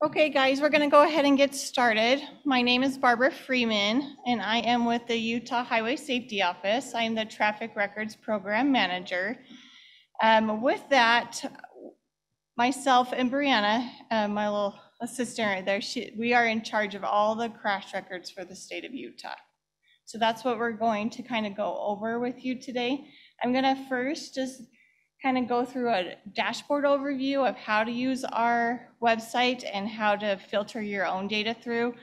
Okay, guys, we're going to go ahead and get started. My name is Barbara Freeman, and I am with the Utah Highway Safety Office. I am the Traffic Records Program Manager. With that, myself and Brianna, my little assistant right there, we are in charge of all the crash records for the state of Utah. So that's what we're going to kind of go over with you today. I'm going to first just kind of go through a dashboard overview of how to use our website and how to filter your own data through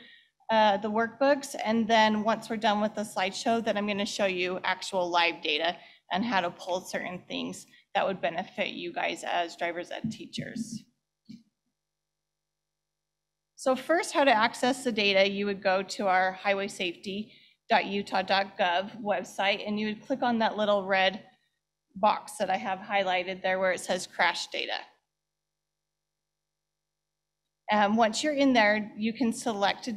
the workbooks. And then once we're done with the slideshow, then I'm going to show you actual live data and how to pull certain things that would benefit you guys as drivers ed teachers. So first, how to access the data, you would go to our highwaysafety.utah.gov website, and you would click on that little red box that I have highlighted there where it says crash data. Once you're in there, you can select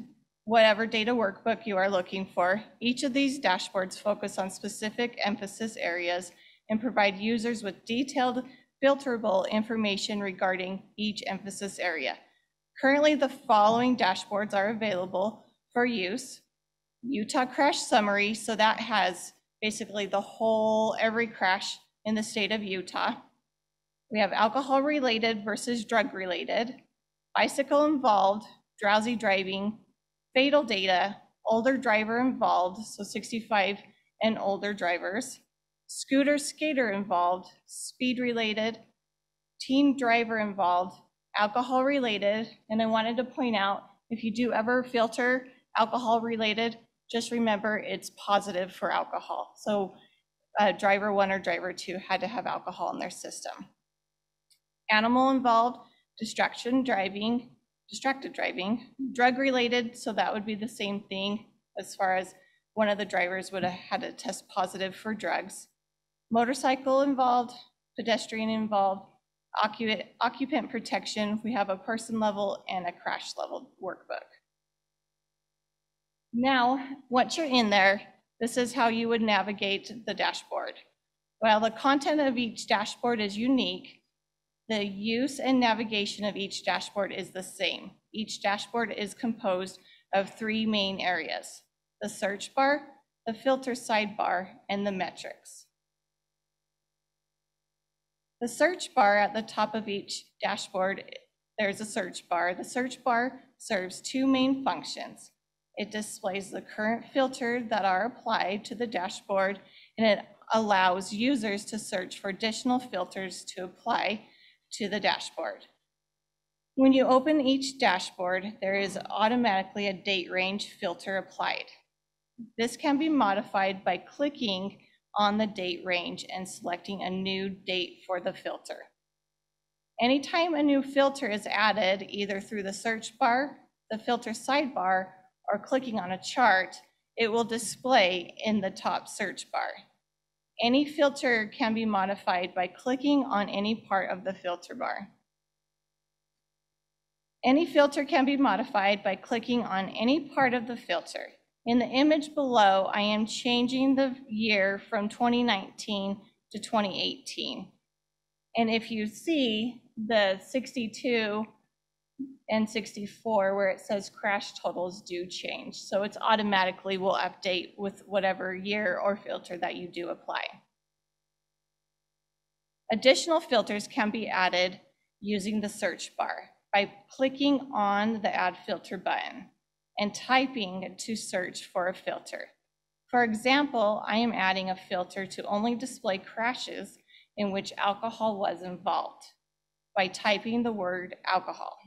whatever data workbook you are looking for. Each of these dashboards focus on specific emphasis areas and provide users with detailed, filterable information regarding each emphasis area. Currently, the following dashboards are available for use. Utah Crash Summary, so that has basically every crash in the state of Utah. We have alcohol related versus drug related, bicycle involved, drowsy driving, fatal data, older driver involved, so 65 and older drivers, scooter skater involved, speed related, teen driver involved, alcohol related. And I wanted to point out, if you do ever filter alcohol related, just remember it's positive for alcohol. So driver 1 or driver 2 had to have alcohol in their system. Animal involved, distracted driving, drug related, so that would be the same thing as far as one of the drivers would have had to test positive for drugs. Motorcycle involved, pedestrian involved, occupant protection, we have a person level and a crash level workbook. Now, once you're in there, this is how you would navigate the dashboard. While the content of each dashboard is unique, the use and navigation of each dashboard is the same. Each dashboard is composed of 3 main areas: the search bar, the filter sidebar, and the metrics. The search bar at the top of each dashboard, there's a search bar. The search bar serves 2 main functions. It displays the current filter that are applied to the dashboard, and it allows users to search for additional filters to apply to the dashboard. When you open each dashboard, there is automatically a date range filter applied. This can be modified by clicking on the date range and selecting a new date for the filter. Anytime a new filter is added, either through the search bar, the filter sidebar, or clicking on a chart, it will display in the top search bar. Any filter can be modified by clicking on any part of the filter bar. Any filter can be modified by clicking on any part of the filter. In the image below, I am changing the year from 2019 to 2018. And if you see the 62 and 64 where it says crash totals do change. So it's automatically will update with whatever year or filter that you do apply. Additional filters can be added using the search bar by clicking on the add filter button and typing to search for a filter. For example, I am adding a filter to only display crashes in which alcohol was involved by typing the word alcohol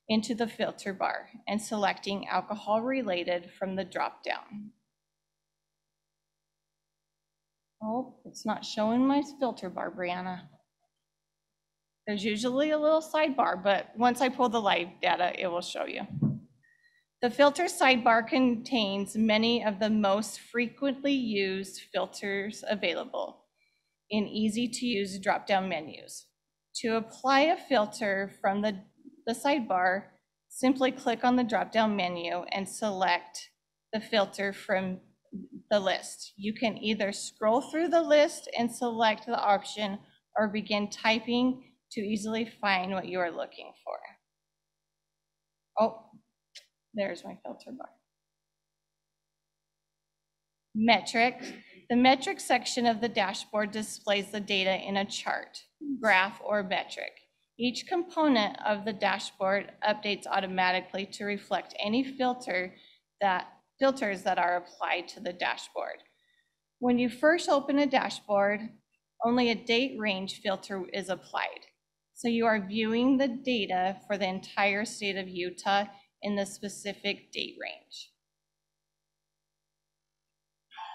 into the filter bar and selecting alcohol related from the drop down. Oh, it's not showing my filter bar, Brianna. There's usually a little sidebar, but once I pull the live data, it will show you. The filter sidebar contains many of the most frequently used filters available in easy to use drop-down menus. To apply a filter from the sidebar, simply click on the drop-down menu and select the filter from the list. You can either scroll through the list and select the option or begin typing to easily find what you are looking for. There's my filter bar. Metrics. The metrics section of the dashboard displays the data in a chart, graph, or metric. Each component of the dashboard updates automatically to reflect any filters that are applied to the dashboard. When you first open a dashboard, only a date range filter is applied. So you are viewing the data for the entire state of Utah in the specific date range.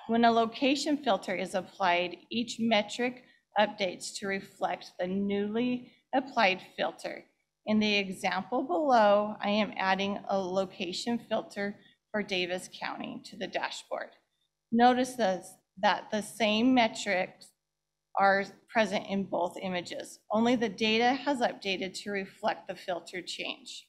When a location filter is applied, each metric updates to reflect the newly applied filter. In the example below, I am adding a location filter for Davis County to the dashboard. Notice that the same metrics are present in both images. Only the data has updated to reflect the filter change.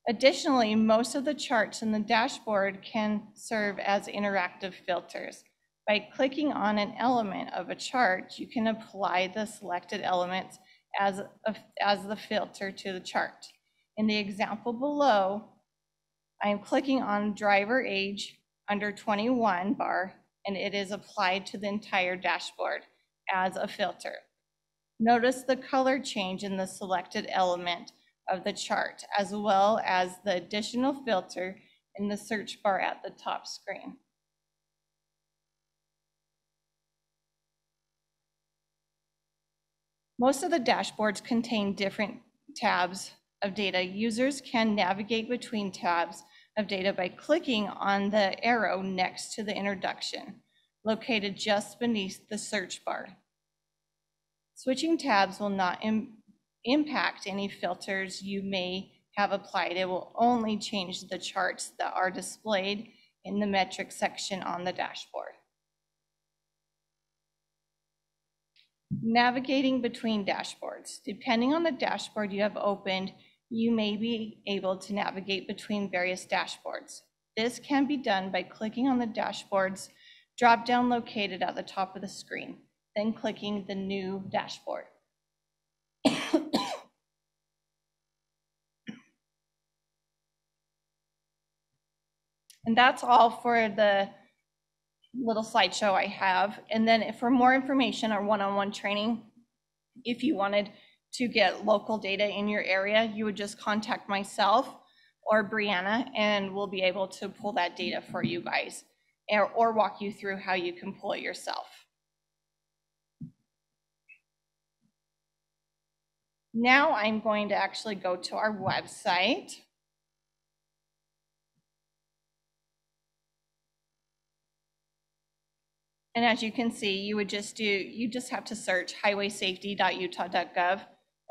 Additionally, most of the charts in the dashboard can serve as interactive filters. By clicking on an element of a chart, you can apply the selected elements as the filter to the chart. In the example below, I am clicking on driver age under 21 bar, and it is applied to the entire dashboard as a filter. Notice the color change in the selected element of the chart, as well as the additional filter in the search bar at the top screen. Most of the dashboards contain different tabs of data. Users can navigate between tabs of data by clicking on the arrow next to the introduction, located just beneath the search bar. Switching tabs will not impact any filters you may have applied. It will only change the charts that are displayed in the metrics section on the dashboard. Navigating between dashboards. Depending on the dashboard you have opened, you may be able to navigate between various dashboards. This can be done by clicking on the dashboard's drop-down located at the top of the screen, then clicking the new dashboard. And that's all for the little slideshow I have. And then for more information or one-on-one training, if you wanted to get local data in your area, you would just contact myself or Brianna, and we'll be able to pull that data for you guys or walk you through how you can pull it yourself. Now I'm going to actually go to our website. And as you can see, you just have to search highwaysafety.utah.gov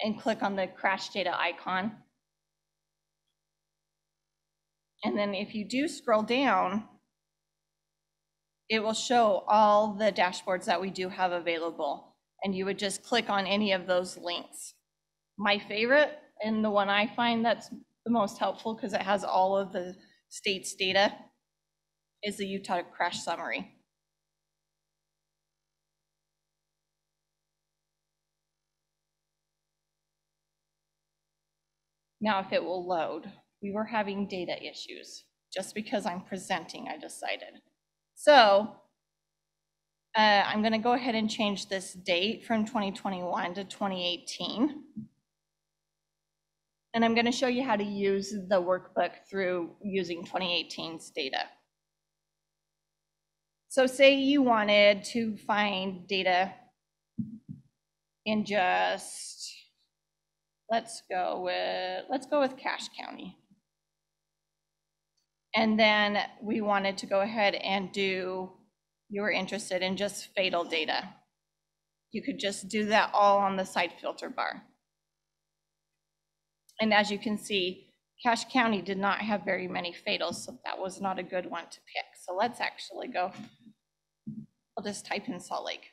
and click on the crash data icon. And then if you do scroll down, it will show all the dashboards that we do have available. And you would just click on any of those links. My favorite, and the one I find that's the most helpful because it has all of the state's data, is the Utah Crash Summary. Now, if it will load, we were having data issues. Just because I'm presenting, I decided. So I'm going to go ahead and change this date from 2021 to 2018. And I'm going to show you how to use the workbook through using 2018's data. So say you wanted to find data in just, let's go with Cache County. And then we wanted to go ahead and you were interested in just fatal data. You could just do that all on the side filter bar. And as you can see, Cache County did not have very many fatals, so that was not a good one to pick. So let's actually go, I'll just type in Salt Lake.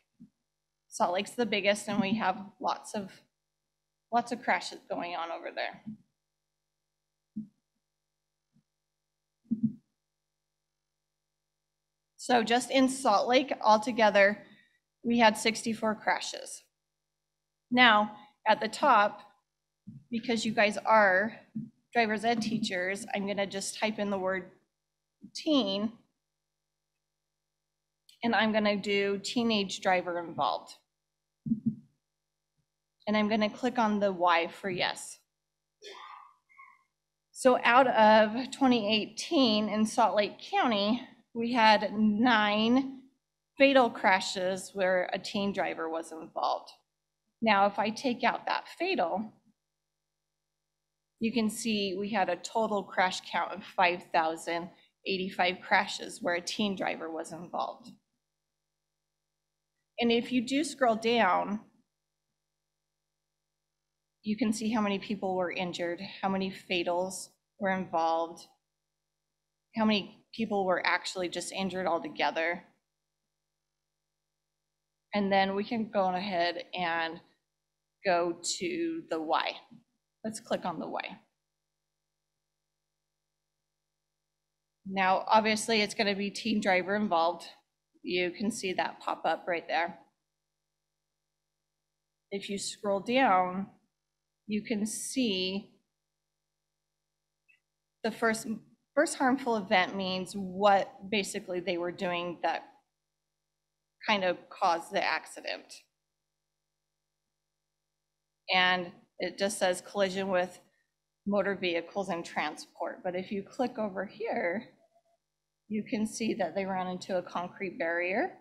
Salt Lake's the biggest, and we have lots of crashes going on over there. So just in Salt Lake altogether, we had 64 crashes. Now, at the top, because you guys are driver's ed teachers, I'm gonna just type in the word teen, and I'm gonna do teenage driver involved. And I'm gonna click on the Y for yes. So out of 2018 in Salt Lake County, we had 9 fatal crashes where a teen driver was involved. Now, if I take out that fatal, you can see we had a total crash count of 5,085 crashes where a teen driver was involved. And if you do scroll down, you can see how many people were injured, how many fatals were involved, how many people were actually just injured altogether. And then we can go ahead and go to the Y. Let's click on the Y. Now, obviously, it's going to be teen driver involved. You can see that pop up right there. If you scroll down, you can see the first harmful event means what basically they were doing that kind of caused the accident. And it just says collision with motor vehicles and transport. But if you click over here, you can see that they ran into a concrete barrier.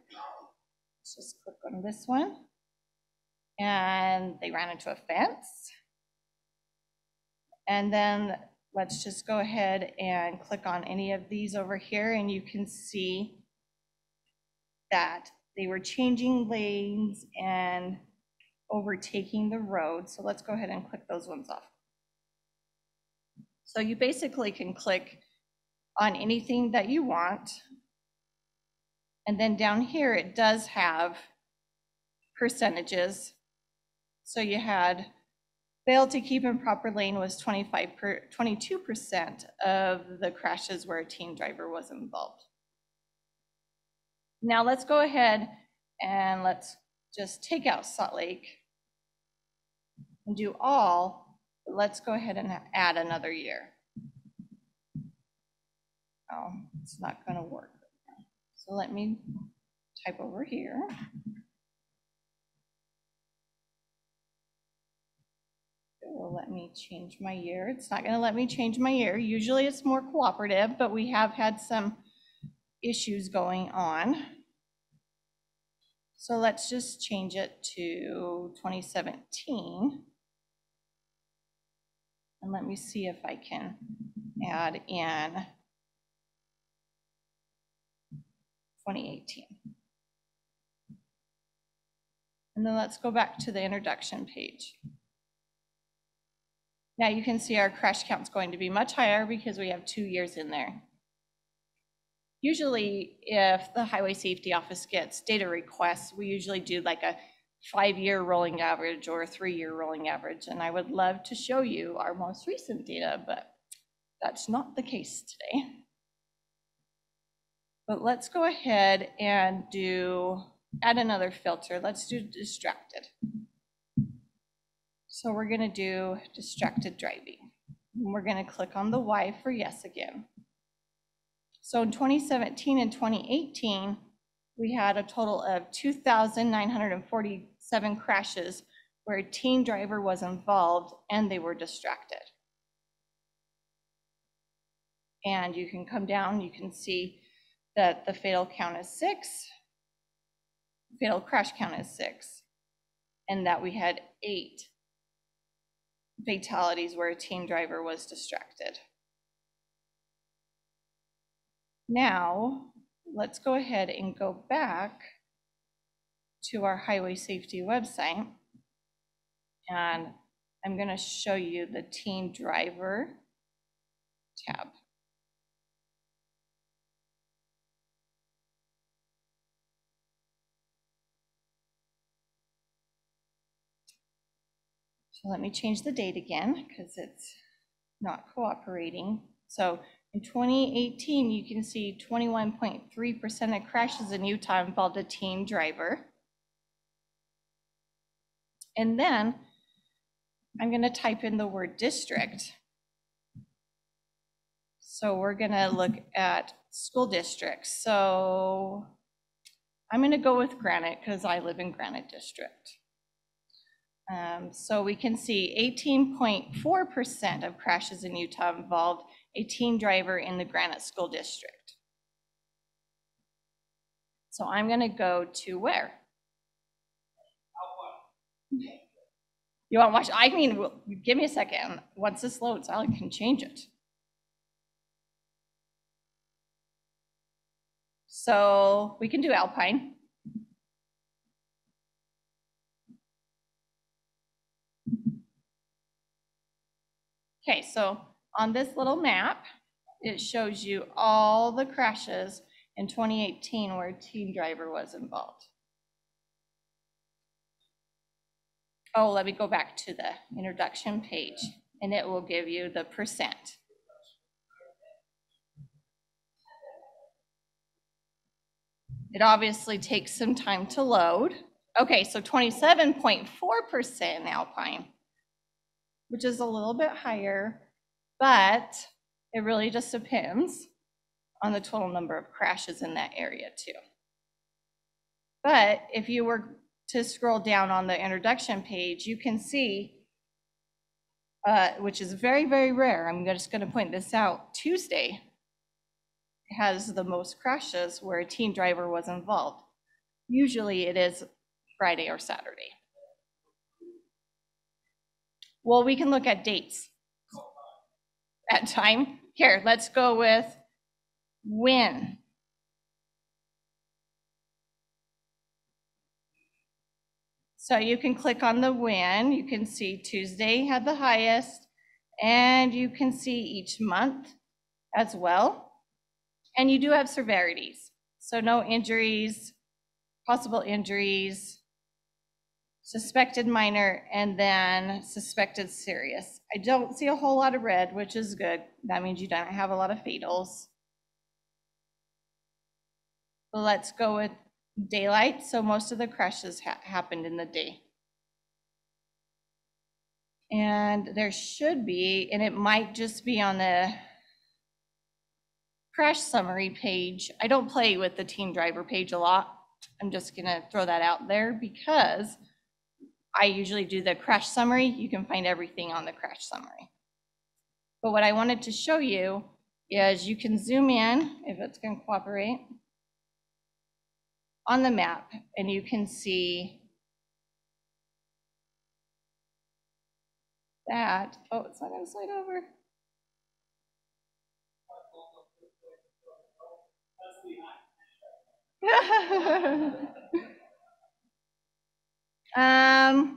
Let's just click on this one. And they ran into a fence. And then let's just go ahead and click on any of these over here, and you can see that they were changing lanes and overtaking the road. So let's go ahead and click those ones off. So you basically can click on anything that you want. And then down here, it does have percentages. So you had failed to keep in proper lane was 22% of the crashes where a teen driver was involved. Now let's go ahead and let's just take out Salt Lake and do all. Let's go ahead and add another year. Oh, it's not going to work. So let me type over here. It will let me change my year. It's not going to let me change my year. Usually it's more cooperative, but we have had some issues going on. So let's just change it to 2017. And let me see if I can add in 2018. And then let's go back to the introduction page. Now you can see our crash count's going to be much higher because we have 2 years in there. Usually, if the Highway Safety Office gets data requests, we usually do like a 5-year rolling average or a 3-year rolling average. And I would love to show you our most recent data, but that's not the case today. But let's go ahead and add another filter. Let's do distracted. So we're going to do distracted driving. And we're going to click on the Y for yes again. So in 2017 and 2018, we had a total of 2,947 crashes where a teen driver was involved and they were distracted. And you can come down, you can see that the fatal count is 6, fatal crash count is 6, and that we had 8 fatalities where a teen driver was distracted. Now, let's go ahead and go back to our highway safety website, and I'm going to show you the teen driver tab. So let me change the date again because it's not cooperating. So in 2018, you can see 21.3% of crashes in Utah involved a teen driver. And then I'm going to type in the word district. So we're going to look at school districts. So I'm going to go with Granite because I live in Granite District. So we can see 18.4% of crashes in Utah involved a teen driver in the Granite School District. So I'm going to go to where? You want to watch? I mean, give me a second. Once this loads, I can change it. So we can do Alpine. Okay, so on this little map, it shows you all the crashes in 2018 where a teen driver was involved. Oh, let me go back to the introduction page, and it will give you the percent. It obviously takes some time to load. Okay, so 27.4% in Alpine, which is a little bit higher, but it really just depends on the total number of crashes in that area too. But if you were to scroll down on the introduction page, you can see, which is very, very rare, I'm just going to point this out, Tuesday has the most crashes where a teen driver was involved. Usually it is Friday or Saturday. Well, we can look at dates. At time. Here, let's go with when. So you can click on the when. You can see Tuesday had the highest, and you can see each month as well. And you do have severities. So no injuries, possible injuries, suspected minor, and then suspected serious. I don't see a whole lot of red, which is good. That means you don't have a lot of fatals. But let's go with daylight. So most of the crashes happened in the day. And there should be, and it might just be on the crash summary page. I don't play with the teen driver page a lot. I'm just gonna throw that out there because I usually do the crash summary. You can find everything on the crash summary. But what I wanted to show you is you can zoom in, if it's gonna cooperate, on the map, and you can see that, oh, it's not gonna slide over.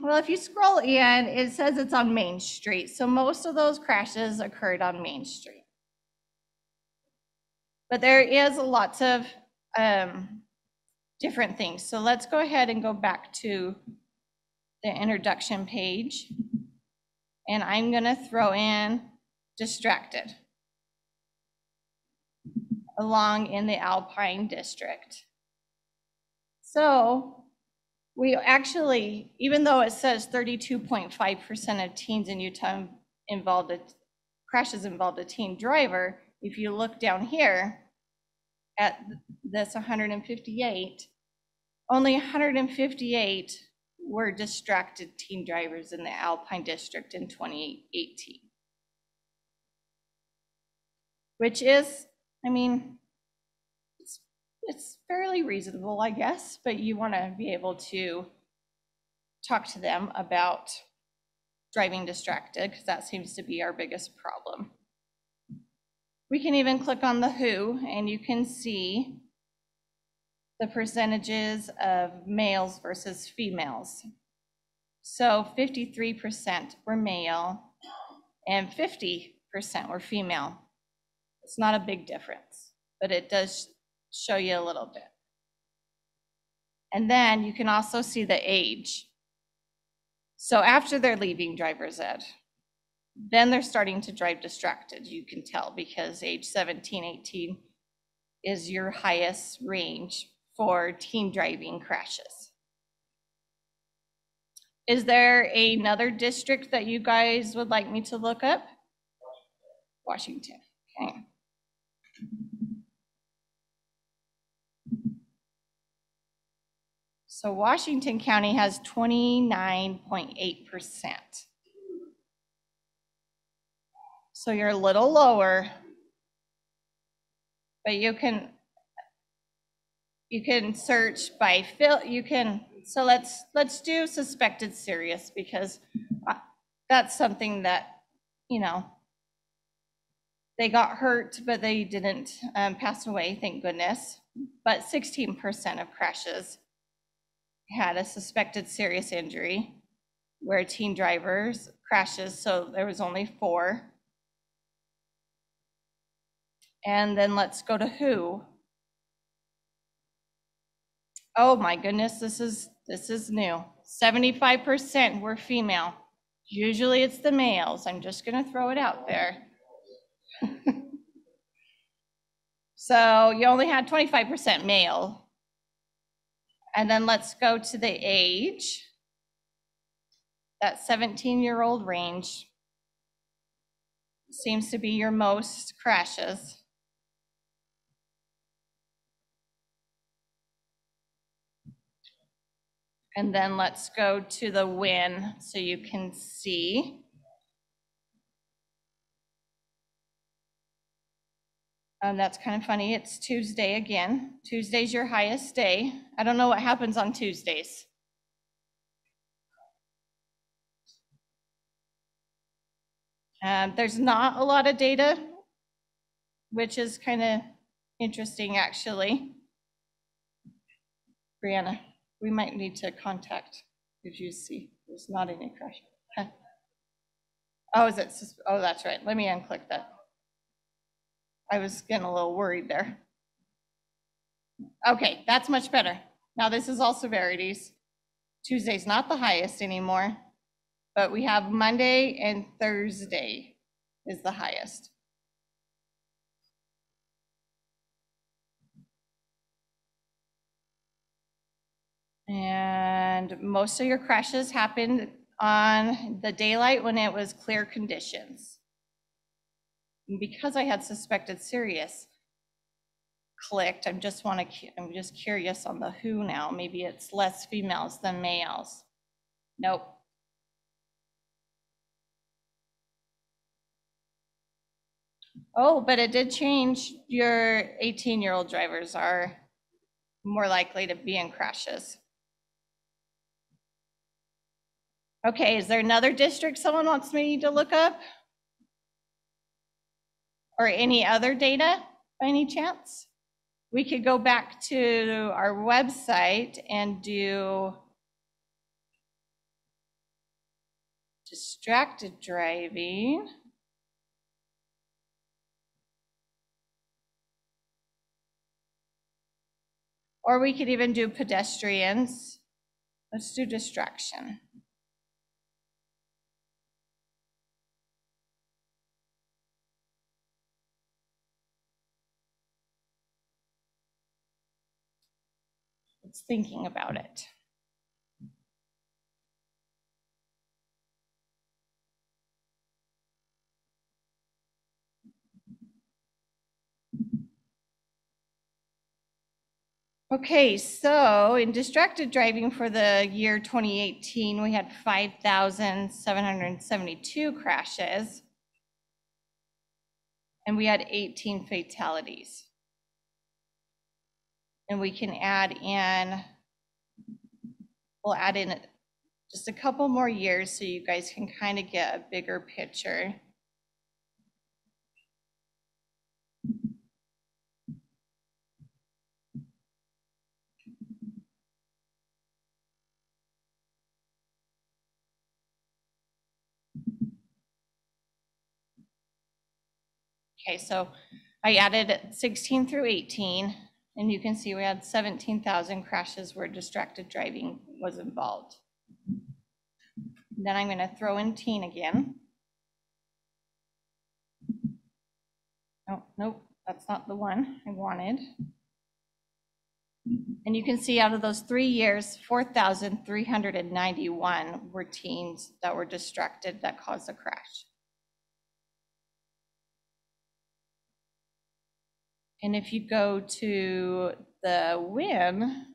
Well, if you scroll in, it says it's on Main Street. So most of those crashes occurred on Main Street. But there is lots of different things. So let's go ahead and go back to the introduction page. And I'm gonna throw in distracted along in the Alpine district. So we actually, even though it says 32.5% of teens in Utah crashes involved a teen driver, if you look down here at this 158, only 158 were distracted teen drivers in the Alpine district in 2018. Which is, I mean, it's fairly reasonable, I guess, but you want to be able to talk to them about driving distracted because that seems to be our biggest problem. We can even click on the WHO and you can see the percentages of males versus females. So 53% were male and 50% were female. It's not a big difference, but it does show you a little bit. And then you can also see the age. So after they're leaving driver's ed, then they're starting to drive distracted, you can tell, because age 17, 18 is your highest range for teen driving crashes. Is there another district that you guys would like me to look up? Washington, okay. So Washington County has 29.8%. So you're a little lower, but you can search by so let's do suspected serious, because that's something that, you know, they got hurt, but they didn't pass away, thank goodness. But 16% of crashes had a suspected serious injury, where teen drivers crashes, so there was only 4. And then let's go to who. Oh my goodness, this is new. 75% were female. Usually it's the males. I'm just gonna throw it out there. So you only had 25% male. And then let's go to the age. That 17-year-old range seems to be your most crashes. And then let's go to the win so you can see. That's kind of funny. It's Tuesday again. Tuesday's your highest day. I don't know what happens on Tuesdays. There's not a lot of data, which is kind of interesting, actually. Brianna, we might need to contact if you see there's not any crash. Huh. Oh, is it? Oh, that's right. Let me unclick that. I was getting a little worried there. Okay, that's much better. Now this is all severities. Tuesday's not the highest anymore, but we have Monday and Thursday is the highest. And most of your crashes happened on the daylight when it was clear conditions. And because I had suspected serious clicked, I'm just curious on the who now. Maybe it's less females than males. Nope. Oh, but it did change. Your 18-year-old drivers are more likely to be in crashes. Okay, is there another district someone wants me to look up? Or any other data by any chance? We could go back to our website and do distracted driving. Or we could even do pedestrians. Let's do distraction. It's thinking about it. Okay, so in distracted driving for the year 2018, we had 5,772 crashes, and we had 18 fatalities. And we can add in, we'll add in just a couple more years so you guys can kind of get a bigger picture. Okay, so I added 16 through 18, and you can see we had 17,000 crashes where distracted driving was involved. Then I'm going to throw in teen again. Oh, nope, that's not the one I wanted. And you can see out of those 3 years, 4,391 were teens that were distracted that caused a crash. And if you go to the WIM,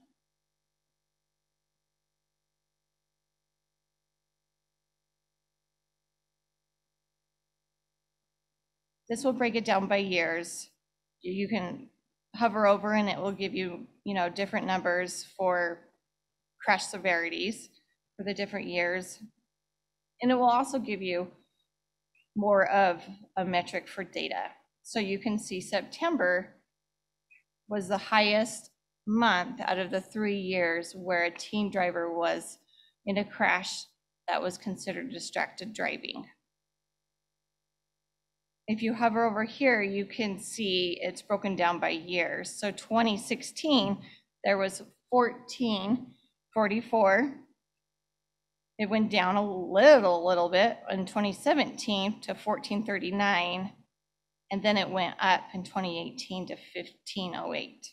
this will break it down by years. You can hover over and it will give you, different numbers for crash severities for the different years. And it will also give you more of a metric for data. So you can see September was the highest month out of the 3 years where a teen driver was in a crash that was considered distracted driving. If you hover over here, you can see it's broken down by years. So 2016, there was 1444. It went down a little bit in 2017 to 1439, and then it went up in 2018 to 1508.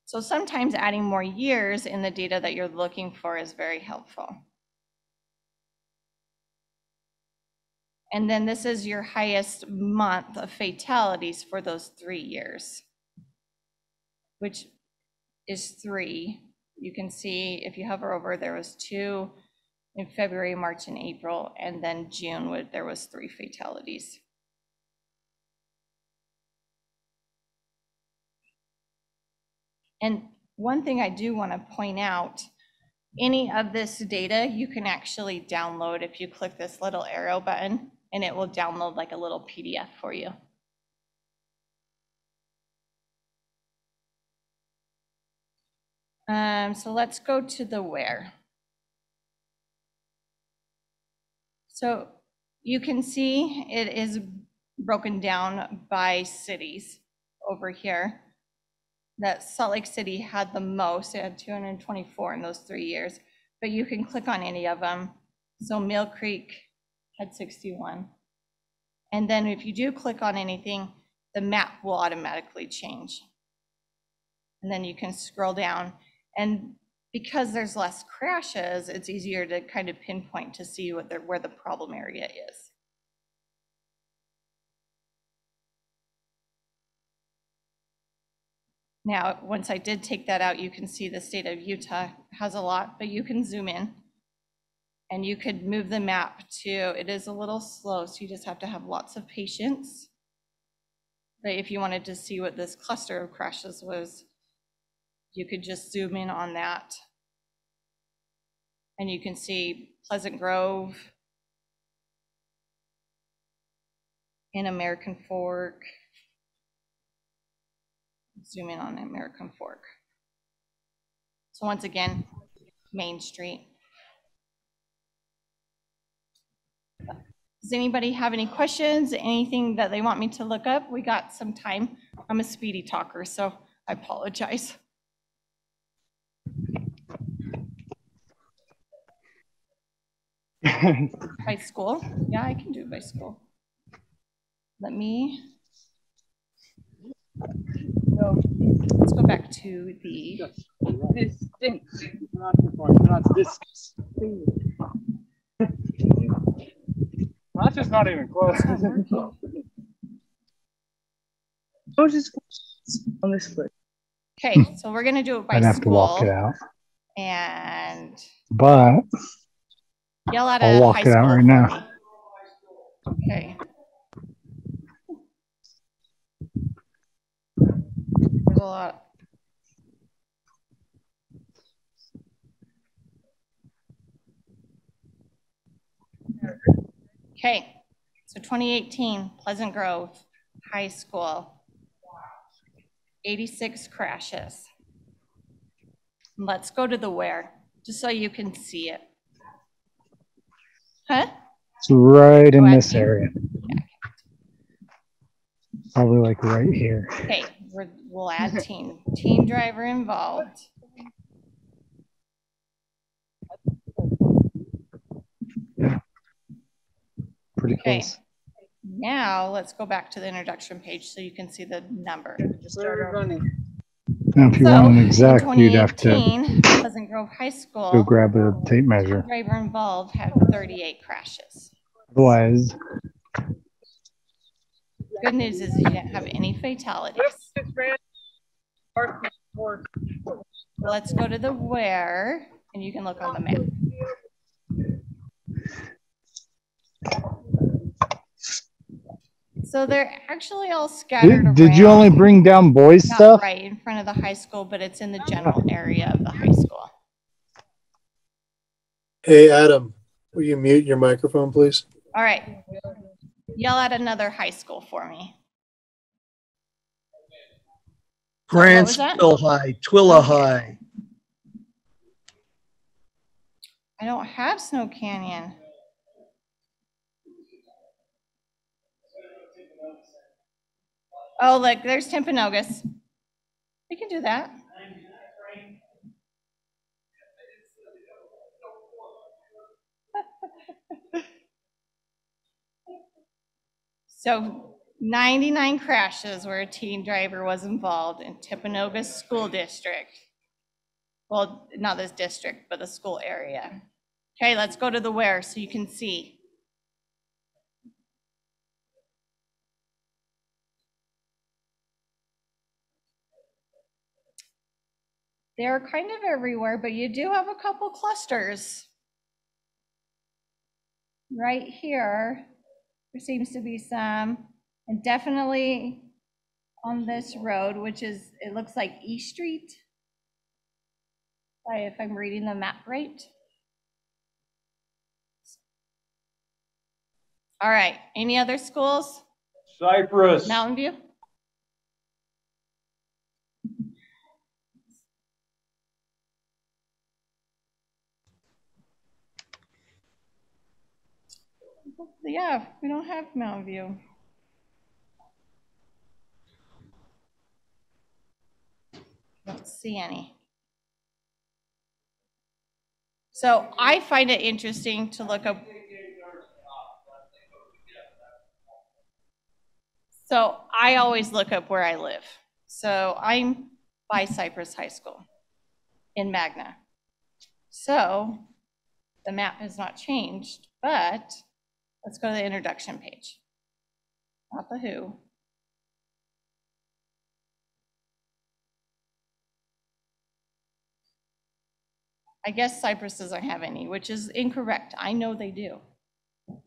So sometimes adding more years in the data that you're looking for is very helpful. And then this is your highest month of fatalities for those 3 years, which is 3. You can see if you hover over, there was 2 in February, March, and April, and then June, there was 3 fatalities. And one thing I do want to point out, any of this data you can actually download if you click this little arrow button, and it will download like a little PDF for you. So let's go to the where. So you can see it is broken down by cities over here. That Salt Lake City had the most. It had 224 in those 3 years, but you can click on any of them. So Mill Creek had 61. And then if you do click on anything, the map will automatically change. And then you can scroll down. And because there's less crashes, it's easier to kind of pinpoint to see where the problem area is. Now, once I did take that out, you can see the state of Utah has a lot, but you can zoom in and you could move the map to, it is a little slow, so you just have to have lots of patience. But if you wanted to see what this cluster of crashes was, you could just zoom in on that. And you can see Pleasant Grove in American Fork. Zoom in on American Fork. So once again, Main Street. Does anybody have any questions, anything that they want me to look up? We got some time. I'm a speedy talker, so I apologize. By school? Yeah, I can do it by school. Let's go back to the. This stinks. Not this. That's just not even close. Oh, just on this foot. Okay, so we're gonna do it by I'd have school. to walk it out. And but yell out I'll walk high it out school right now. Okay. There's a lot. Okay, so 2018, Pleasant Grove High School, 86 crashes. Let's go to the where, just so you can see it. Huh? It's right in this area. Probably like right here. Okay, we'll add teen driver involved. Yeah. Pretty close. Now, let's go back to the introduction page so you can see the number. Now, if you So, want an in exact, you'd have to 2018, Pleasant Grove High go School, grab a tape measure. driver involved had 38 crashes. Otherwise, Good news is you didn't have any fatalities. Let's go to the where, and you can look on the map. So they're actually all scattered around. did you only bring down boys' Not stuff? right in front of the high school, but it's in the general area of the high school. Hey, Adam, will you mute your microphone, please? All right. Yell at another high school for me. What was that? Grantsville High, Twilla Okay. High. I don't have Snow Canyon. Oh, look, there's Timpanogos. We can do that. So 99 crashes where a teen driver was involved in Timpanogos School District. Well, not this district, but the school area. Okay, let's go to the where so you can see. They're kind of everywhere, but you do have a couple clusters. Right here, there seems to be some, and definitely on this road, which is, it looks like E Street, if I'm reading the map right. All right, any other schools? Cypress. Mountain View? Yeah, we don't have Mountain View. Don't see any. So I find it interesting to look up. So I always look up where I live. So I'm by Cypress High School in Magna. So the map has not changed, but let's go to the introduction page. Not the who. I guess Cypress doesn't have any, which is incorrect. I know they do.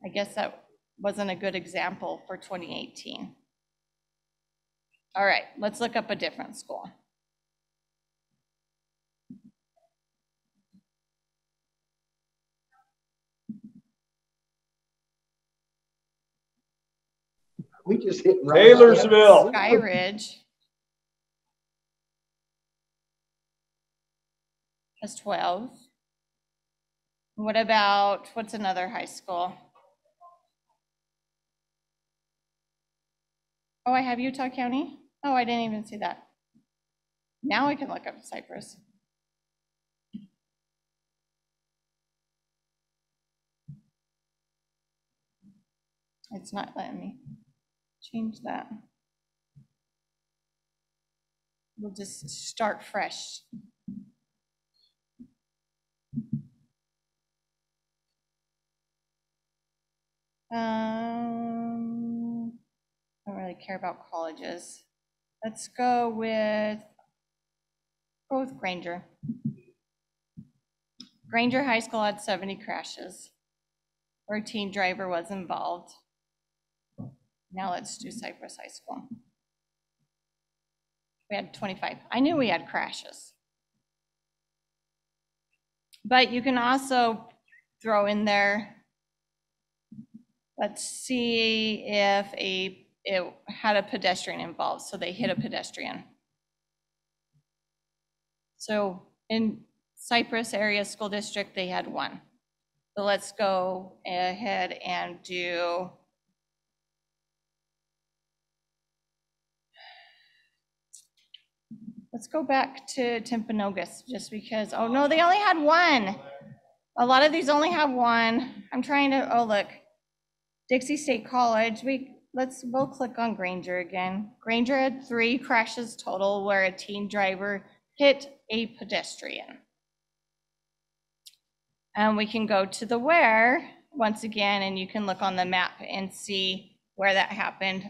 I guess that wasn't a good example for 2018. All right, let's look up a different school. We just hit Taylorsville. Sky Ridge has 12. What about, what's another high school? Oh, I have Utah County? Oh, I didn't even see that. Now I can look up Cypress. It's not letting me change that. We'll just start fresh. I don't really care about colleges. Let's go with Granger. Granger High School had 70 crashes where a teen driver was involved. Now let's do Cypress High School. We had 25. I knew we had crashes. But you can also throw in there, let's see if it had a pedestrian involved, so they hit a pedestrian. So in Cypress Area School District, they had one. So let's go ahead and do let's go back to Timpanogos just because, oh no, they only had one. A lot of these only have one. I'm trying to, oh look, Dixie State College, we'll click on Granger again. Granger had 3 crashes total where a teen driver hit a pedestrian. And we can go to the where once again, and you can look on the map and see where that happened.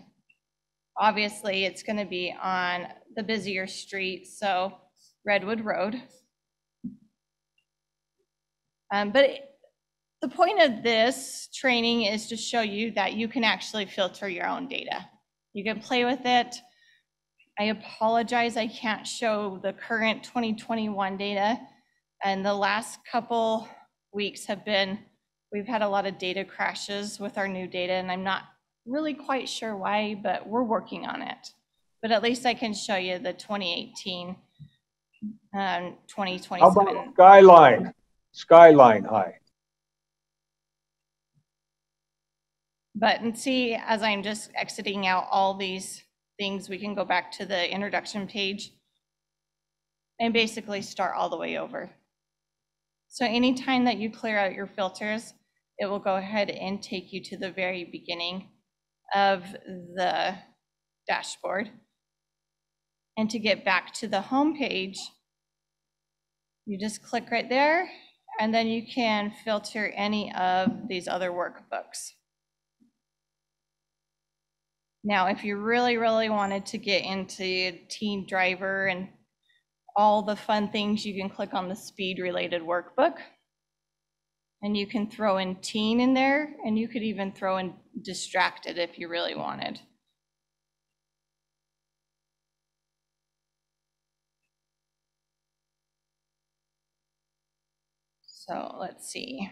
Obviously, it's going to be on the busier street, so Redwood Road. The point of this training is to show you that you can actually filter your own data. You can play with it. I apologize, I can't show the current 2021 data. And the last couple weeks we've had a lot of data crashes with our new data, and I'm not really quite sure why, but we're working on it. But at least I can show you the 2018 and 2027. How about Skyline High? But and see, as I'm just exiting out all these things, we can go back to the introduction page and basically start all the way over. So anytime that you clear out your filters, it will go ahead and take you to the very beginning of the dashboard. And to get back to the home page, you just click right there, and then you can filter any of these other workbooks. Now, if you really, really wanted to get into teen driver and all the fun things, you can click on the speed related workbook, and you can throw in teen in there, and you could even throw in distracted if you really wanted. So let's see.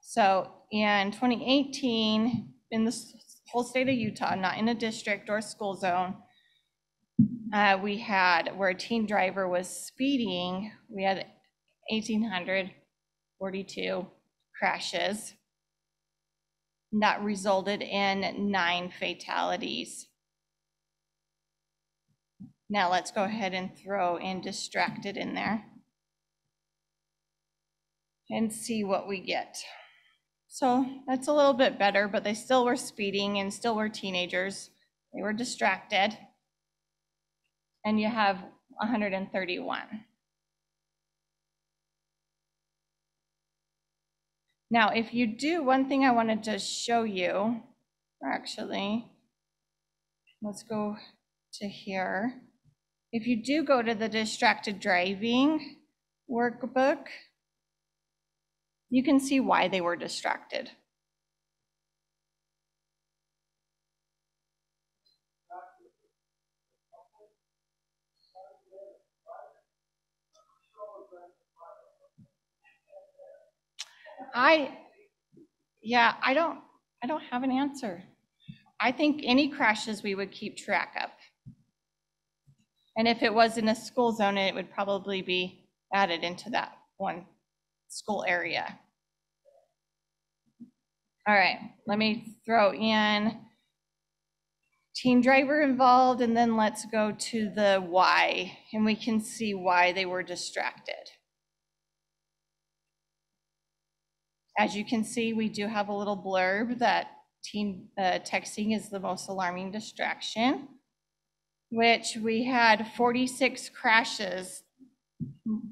So in 2018, in the whole state of Utah, not in a district or a school zone, we had where a teen driver was speeding, we had 1,842 crashes. That resulted in 9 fatalities. Now let's go ahead and throw in distracted in there and see what we get. So that's a little bit better, but they still were speeding and still were teenagers. They were distracted. And you have 131. Now, if you do, one thing I wanted to show you, actually, let's go to here. If you do go to the distracted driving workbook, you can see why they were distracted. I don't have an answer. I think any crashes we would keep track of. And if it was in a school zone, it would probably be added into that one school area. All right, let me throw in teen driver involved, and then let's go to the why, and we can see why they were distracted. As you can see, we do have a little blurb that teen texting is the most alarming distraction, which we had 46 crashes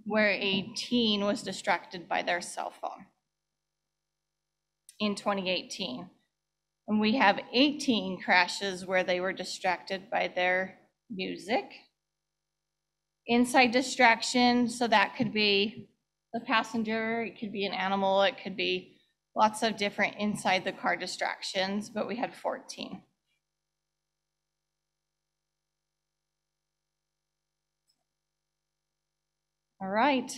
where a teen was distracted by their cell phone in 2018. And we have 18 crashes where they were distracted by their music. Inside distraction, so that could be the passenger, it could be an animal, it could be lots of different inside the car distractions, but we had 14. All right,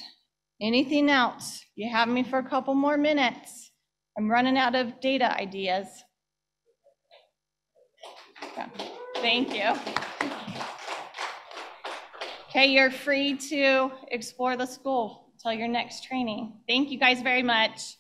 anything else? You have me for a couple more minutes. I'm running out of data ideas. Yeah. Thank you. Okay, you're free to explore the school till your next training. Thank you guys very much.